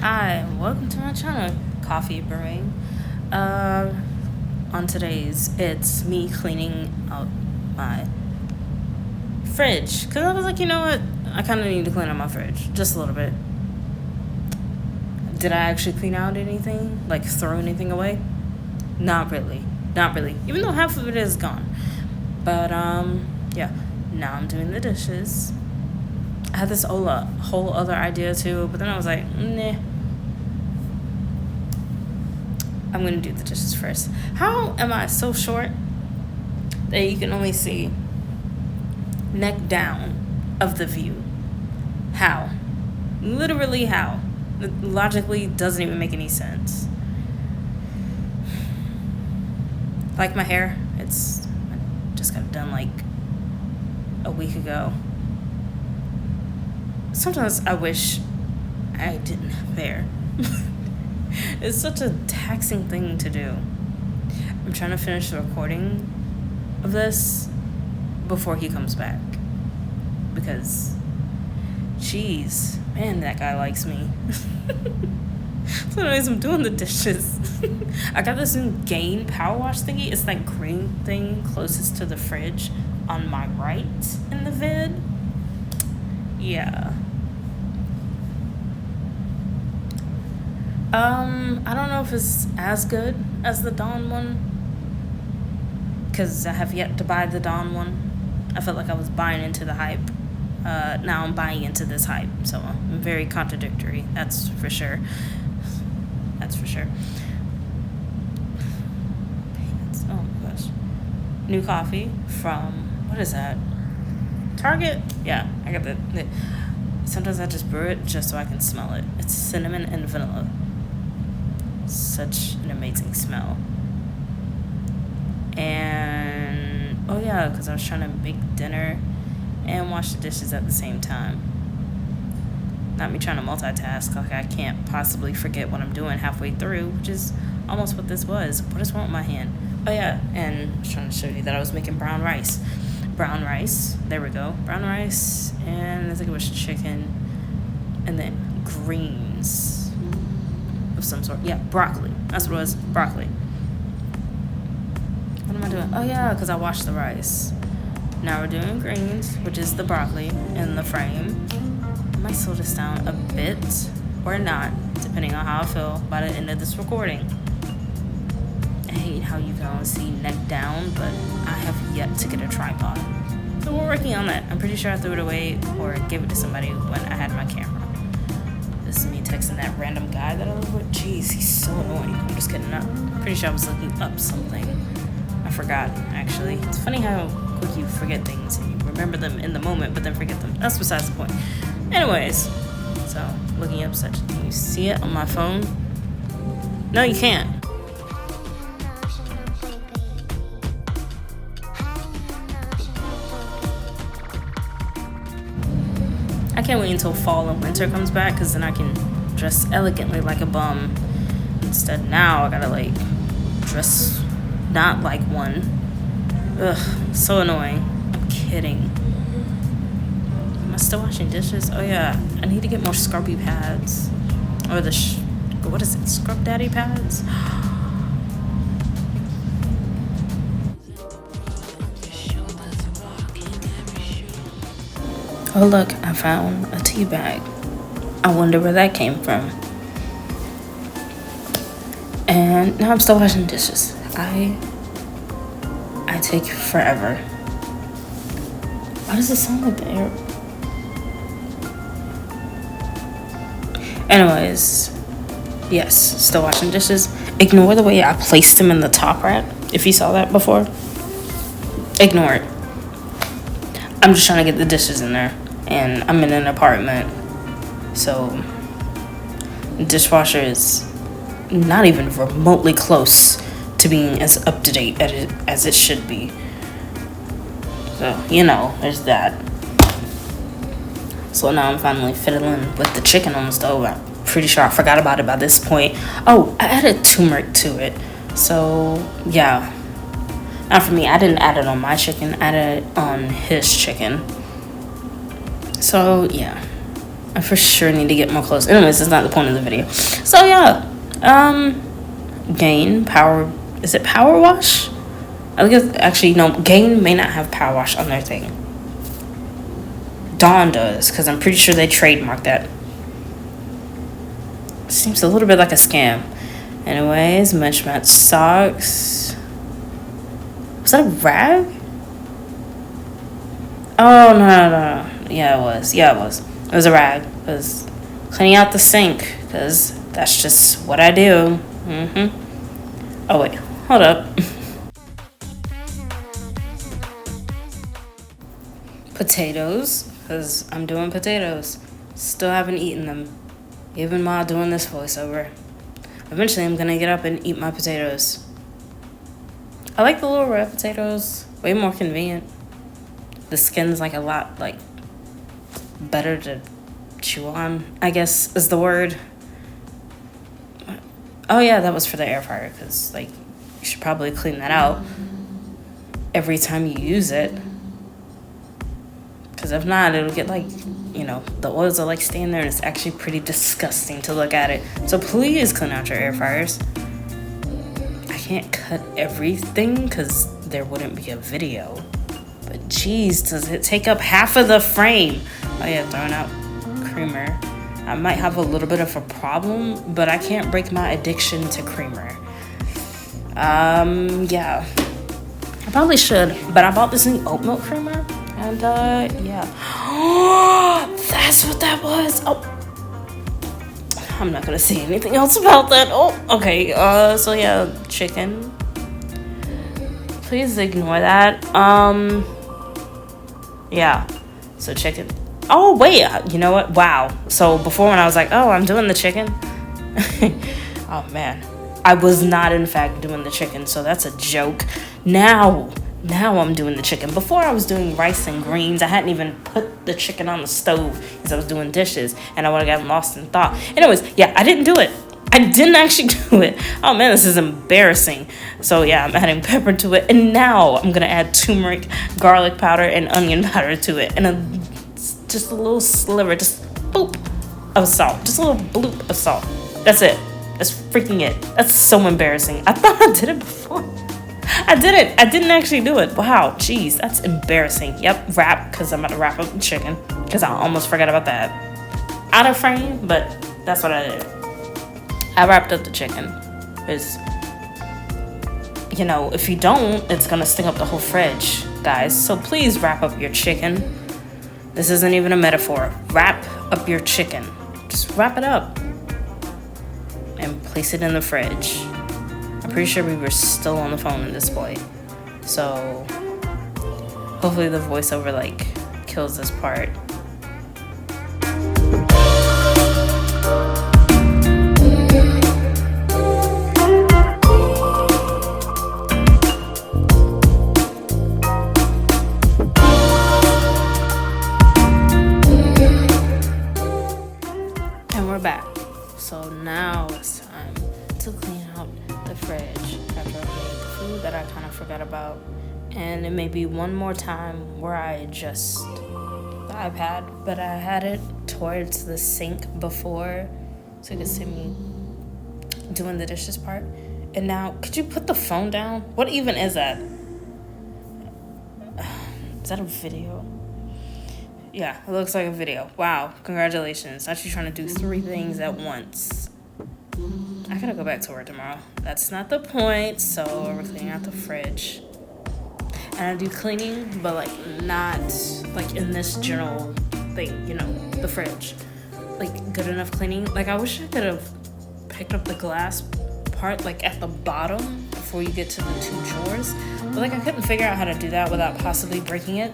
Hi, welcome to my channel, Coffee Brewing. On today's, it's me cleaning out my fridge. Because I was like, you know what? I kind of need to clean out my fridge. Just a little bit. Did I actually clean out anything? Like, throw anything away? Not really. Not really. Even though half of it is gone. But, yeah. Now I'm doing the dishes. I had this whole other idea too, but then I was like, nah. I'm gonna do the dishes first. How am I so short that you can only see neck down of the view? How? Literally how? It logically doesn't even make any sense. Like my hair, I just got it done like a week ago. Sometimes I wish I didn't have hair. It's such a taxing thing to do. I'm trying to finish the recording of this before he comes back. Because, jeez, man, that guy likes me. So anyways, I'm doing the dishes. I got this new Gain power wash thingy. It's that green thing closest to the fridge on my right in the vid. Yeah. I don't know if it's as good as the Dawn one, because I have yet to buy the Dawn one. I felt like I was buying into the hype. Now I'm buying into this hype, so I'm very contradictory. That's for sure. That's for sure. Oh my gosh. New coffee from, what is that? Target? Yeah, I got the sometimes I just brew it just so I can smell it. It's cinnamon and vanilla. Such an amazing smell. And oh yeah, because I was trying to make dinner and wash the dishes at the same time. Not me trying to multitask, like I can't possibly forget what I'm doing halfway through, which is almost what this was. What is wrong with my hand? Oh yeah, and I was trying to show you that I was making brown rice. Brown rice, there we go. Brown rice, and I think it was chicken, and then greens of some sort. Yeah, broccoli. That's what it was, broccoli. What am I doing? Oh yeah, because I washed the rice. Now we're doing greens, which is the broccoli in the frame. I might slow this down a bit, or not, depending on how I feel by the end of this recording. I hate how you can only see neck down, but I have yet to get a tripod. So we're working on that. I'm pretty sure I threw it away or gave it to somebody when I had my camera. This is me texting that random guy that I live with. Jeez, he's so annoying. I'm just kidding. I'm pretty sure I was looking up something. I forgot, actually. It's funny how quick you forget things and you remember them in the moment, but then forget them. That's besides the point. Anyways, so looking up such. Can you see it on my phone? No, you can't. I can't wait until fall and winter comes back, because then I can dress elegantly like a bum. Instead, now I gotta like dress not like one. Ugh, so annoying. I'm kidding. Am I still washing dishes? Oh yeah, I need to get more scrubby pads. Or what is it? Scrub daddy pads? Oh look, I found a tea bag. I wonder where that came from. And now I'm still washing dishes. I take forever. Why does it sound like the air? Anyways, yes, still washing dishes. Ignore the way I placed them in the top rack. If you saw that before, ignore it. I'm just trying to get the dishes in there, and I'm in an apartment, so the dishwasher is not even remotely close to being as up to date as it should be. So, you know, there's that. So now I'm finally fiddling with the chicken on the stove. I'm pretty sure I forgot about it by this point. Oh, I added turmeric to it. So, yeah. Not for me. I didn't add it on my chicken. I added it on his chicken. So, yeah. I for sure need to get more clothes. Anyways, it's not the point of the video. So yeah, Gain power. Is it power wash? I guess actually no. Gain may not have power wash on their thing. Dawn does, because I'm pretty sure they trademarked that. Seems a little bit like a scam. Anyways, match socks. Was that a rag? Oh no. Yeah, it was. It was a rag. It was cleaning out the sink, because that's just what I do. Oh wait, hold up. Potatoes, because I'm doing potatoes. Still haven't eaten them, even while doing this voiceover. Eventually I'm gonna get up and eat my potatoes. I like the little red potatoes, way more convenient. The skin's like a lot like better to chew on, I guess is the word. Oh yeah, that was for the air fryer, because like you should probably clean that out every time you use it, because if not, it'll get like, you know, the oils are like staying there and it's actually pretty disgusting to look at it. So please clean out your air fryers. I can't cut everything because there wouldn't be a video, but geez, does it take up half of the frame? Oh yeah, throwing out creamer. I might have a little bit of a problem, but I can't break my addiction to creamer. Yeah, I probably should, but I bought this new oat milk creamer, and yeah. That's what that was. Oh, I'm not gonna say anything else about that. Oh, okay. So yeah, chicken. Please ignore that. Yeah. So chicken. Oh wait, you know what? Wow. So before, when I was like, oh, I'm doing the chicken. Oh man, I was not in fact doing the chicken. So that's a joke. Now I'm doing the chicken. Before I was doing rice and greens. I hadn't even put the chicken on the stove because I was doing dishes, and I would have gotten lost in thought. Anyways, yeah, I didn't do it. I didn't actually do it. Oh man, this is embarrassing. So yeah, I'm adding pepper to it, and now I'm gonna add turmeric, garlic powder, and onion powder to it, and just a little sliver, just boop of salt, just a little bloop of salt. That's it. That's freaking it. That's so embarrassing. I thought I did it before. I didn't actually do it. Wow, jeez, that's embarrassing. Yep, wrap, because I'm about to wrap up the chicken, because I almost forgot about that. Out of frame, but that's what I did. I wrapped up the chicken, because, you know, if you don't, it's gonna stink up the whole fridge, guys. So please wrap up your chicken. This isn't even a metaphor. Wrap up your chicken. Just wrap it up and place it in the fridge. I'm pretty sure we were still on the phone at this point. So hopefully the voiceover like kills this part. Back. So now it's time to clean out the fridge after I made the food that I kind of forgot about. And it may be one more time where I adjust the iPad, but I had it towards the sink before so you could see me doing the dishes part. And now, could you put the phone down? What even is that? Is that a video? Yeah, it looks like a video. Wow, congratulations. Actually trying to do 3 things at once. I gotta go back to work tomorrow. That's not the point. So we're cleaning out the fridge. And I do cleaning, but like not like in this general thing, you know, the fridge. Like good enough cleaning. Like I wish I could have picked up the glass part like at the bottom before you get to the 2 drawers. But like I couldn't figure out how to do that without possibly breaking it.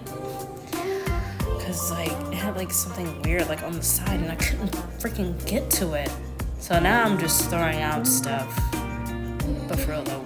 Cause like it had like something weird like on the side and I couldn't freaking get to it. So now I'm just throwing out stuff. But for real though,